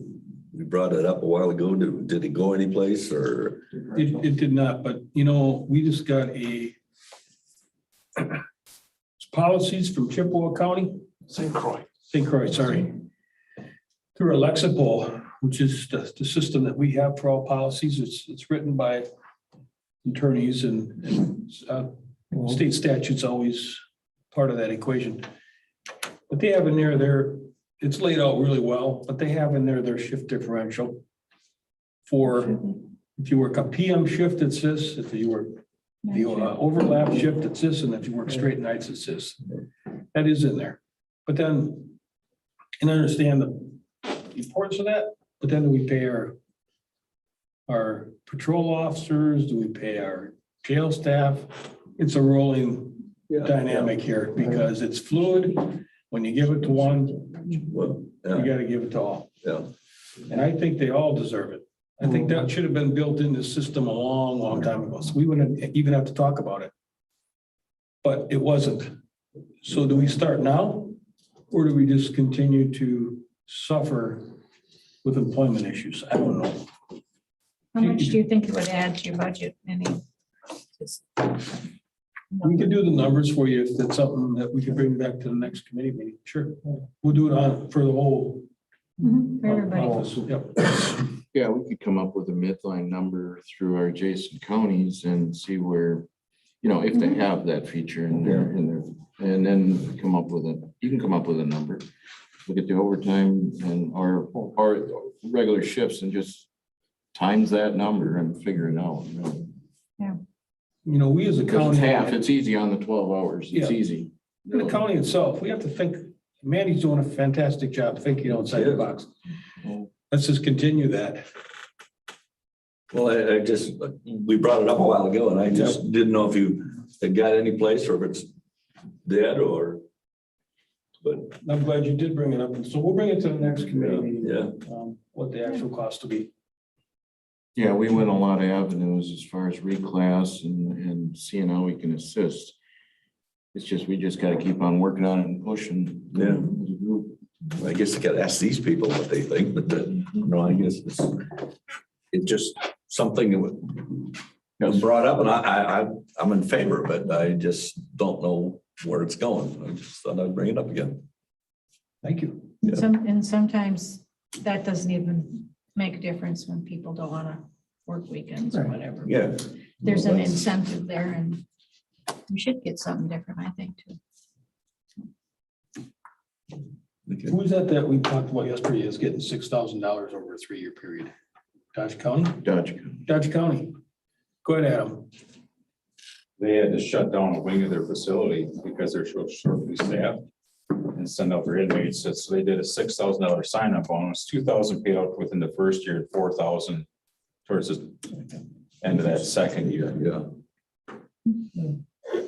we brought it up a while ago. Did it go anyplace or? It did not, but you know, we just got policies from Chippewa County. St. Croix, sorry. Through Alexipol, which is the system that we have for all policies. It's written by attorneys and state statutes always part of that equation. But they have in there, it's laid out really well, but they have in there their shift differential for if you work a PM shift, it's this. If you work the overlap shift, it's this. And if you work straight nights, it's this. That is in there. But then, and I understand the importance of that, but then do we pay our patrol officers? Do we pay our jail staff? It's a rolling dynamic here because it's fluid. When you give it to one, Well, you yeah, gotta give it to all. yeah. And I think they all deserve it. I think that should have been built in the system a long, long time ago. So we wouldn't even have to talk about it. But it wasn't. So do we start now? Or do we just continue to suffer with employment issues? I don't know. How much do you think it would add to your budget? We can do the numbers for you if that's something that we can bring back to the next committee meeting. Sure. We'll do it for the whole. For everybody. office. Yep. Yeah, we could come up with a midline number through our adjacent counties and see where, you know, if they have that feature in there, and then come up with you can come up with a number. Look at the overtime and our regular shifts and just times that number and figure it out. You know, we as a Because county. it's half, it's easy on the 12 hours. It's Yeah. easy. The county itself, we have to think, Mandy's doing a fantastic job thinking outside the box. Let's just continue that. Well, I just, we brought it up a while ago and I just didn't know if you had got any place or if it's dead or, but I'm glad you did bring it up. And so we'll bring it to the next committee meeting. yeah. What the actual cost will be. Yeah, we went a lot of avenues as far as reclass and seeing how we can assist. It's just, we just gotta keep on working on it and pushing. Yeah. As a group. I guess I gotta ask these people what they think, but no, I guess it's just something that was brought up and I'm in favor of it. I just don't know where it's going. I just thought I'd bring it up again. Thank you. Yeah. And sometimes that doesn't even make a difference when people don't want to work weekends or whatever. Yeah. There's an incentive there and we should get something different, I think, too. Okay. Who was that we talked about yesterday is getting $6,000 over a 3-year period? Dodge County? Dodge. Dodge County. Go ahead, Adam. They had to shut down a wing of their facility because they're so shortly staffed and send out their inmates. So they did a $6,000 sign-up bonus, 2,000 paid out within the first year, 4,000 towards the end of that second year. Yeah.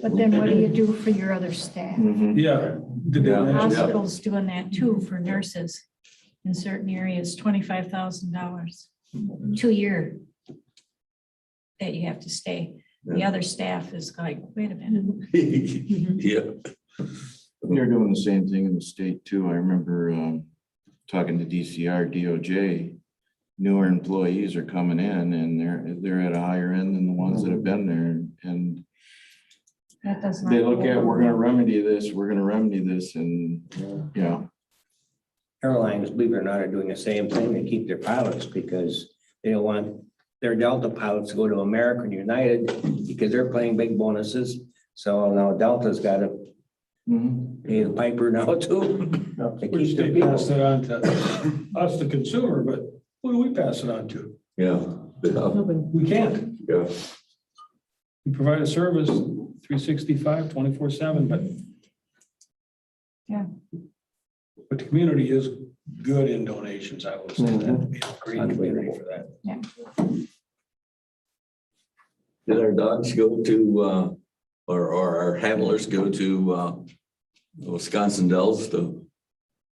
But then what do you do for your other staff? Yeah. Yeah. Hospitals doing that too for nurses in certain areas, $25,000, 2-year that you have to stay. The other staff is like, wait a minute. Yeah. They're doing the same thing in the state too. I remember talking to DCR, DOJ. Newer employees are coming in and they're at a higher end than the ones that have been there. And That does not. they look at, we're gonna remedy this, and, yeah. Airlines, believe it or not, are doing the same thing. They keep their pilots because they don't want their Delta pilots to go to American United because they're paying big bonuses. So now Delta's got to pay the piper now too. To Which keep their they pass people. it on to us, the consumer, but who do we pass it on to? Yeah. Yeah. We can't. Yeah. We provide a service 365, 24/7, but. Yeah. But the community is good in donations, I will say that. We have a great community for that. Did our dogs go to, or our handlers go to Wisconsin Dells?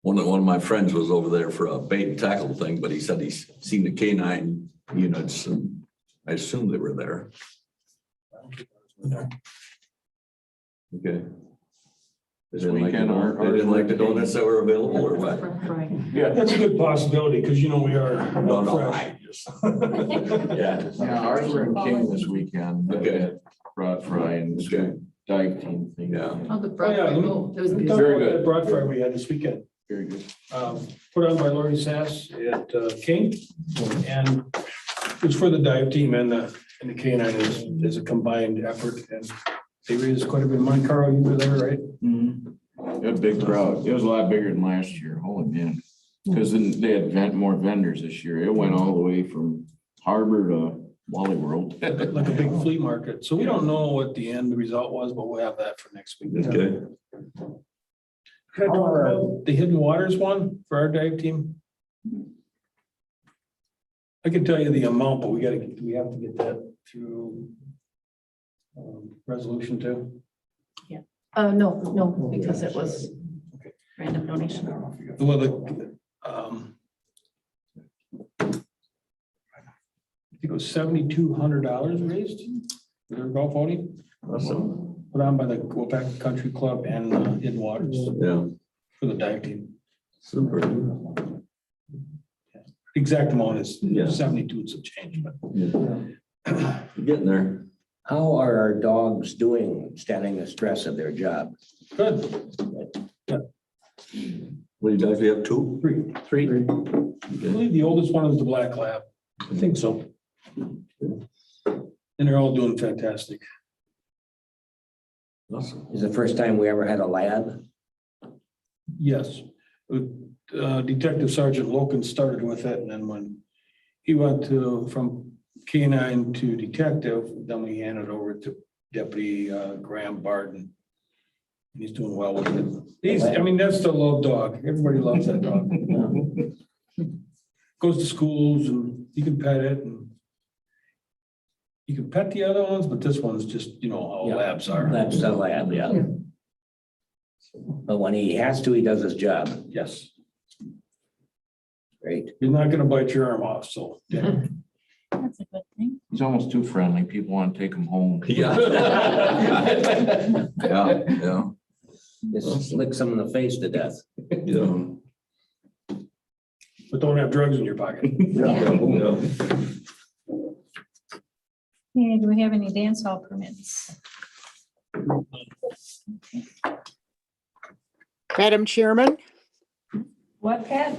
One of my friends was over there for a bait and tackle thing, but he said he's seen the canine units, and I assume they were there. Okay. They didn't like the weekend, don- they didn't like the donuts that were available, or what? Yeah, that's a good possibility, because you know, we are. No, no, fresh. Yeah. Yeah, ours were in King this weekend. Okay. Broad fry and Okay. dive team thing. Yeah. Oh, the Oh, broad yeah. fry roll. It was Talk good. Very about good. that broad fry we had this weekend. Very good. Put on by Lori Sass at King. And it's for the dive team and the canine is a combined effort. And they raised quite a bit of money. Carl, you were there, right? A big crowd. It was a lot bigger than last year. Holy man. Because then they had more vendors this year. It went all the way from Harbor to Wally World. Like a big flea market. So we don't know what the end result was, but we'll have that for next week. Okay. Can I talk about the Hidden Waters one for our dive team? I can tell you the amount, but we have to get that through resolution too. No, because it was random donation. Well, I think it was $7,200 raised for their golf outing, Awesome. put on by the Waupaca Country Club and Hidden Waters Yeah. for the dive team. Super. Exact amount is Yeah. 72 and some change, but Getting there. How are our dogs doing standing the stress of their job? good. What do you guys, we have two? Three. Three? I Okay. believe the oldest one is the black lab. I think so. And they're all doing fantastic. Awesome. Is the first time we ever had a lab? Yes. Detective Sergeant Loken started with it, and then when he went from canine to detective, then we handed over to Deputy Graham Barton. And he's doing well with it. That's the love dog. Everybody loves that dog. Goes to schools and you can pet it and you can pet the other ones, but this one's just, how Yeah. labs are. That's the lab, yeah. But when he has to, he does his job. Yes. Great. You're not gonna bite your arm off, so. Yeah. That's a good thing. He's almost too friendly. People want to take him home. Yeah. Yeah. Just lick some in the face to death. Yeah. But don't have drugs in your pocket. Yeah. Okay, do we have any dance hall permits? Madam Chairman, What, Pat?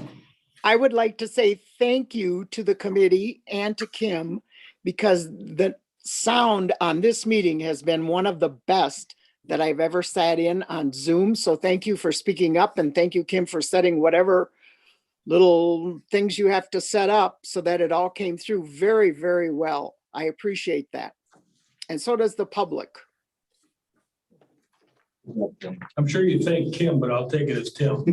I would like to say thank you to the committee and to Kim because the sound on this meeting has been one of the best that I've ever sat in on Zoom. So thank you for speaking up, and thank you, Kim, for setting whatever little things you have to set up so that it all came through very, very well. I appreciate that. And so does the public. I'm sure you thank Kim, but I'll take it as Tim.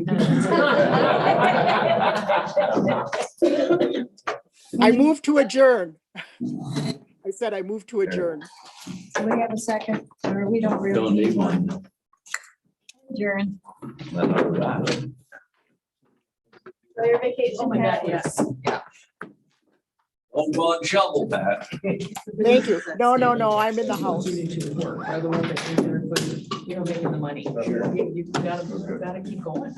I move to adjourn. I said I move to adjourn. So we have a second, or we don't really. Don't need one. Adjourn. So your vacation. Oh, my God, yes. Oh, go and shovel, Pat. Thank you. No, I'm in the house. Are the ones that you're making the money. You gotta keep going.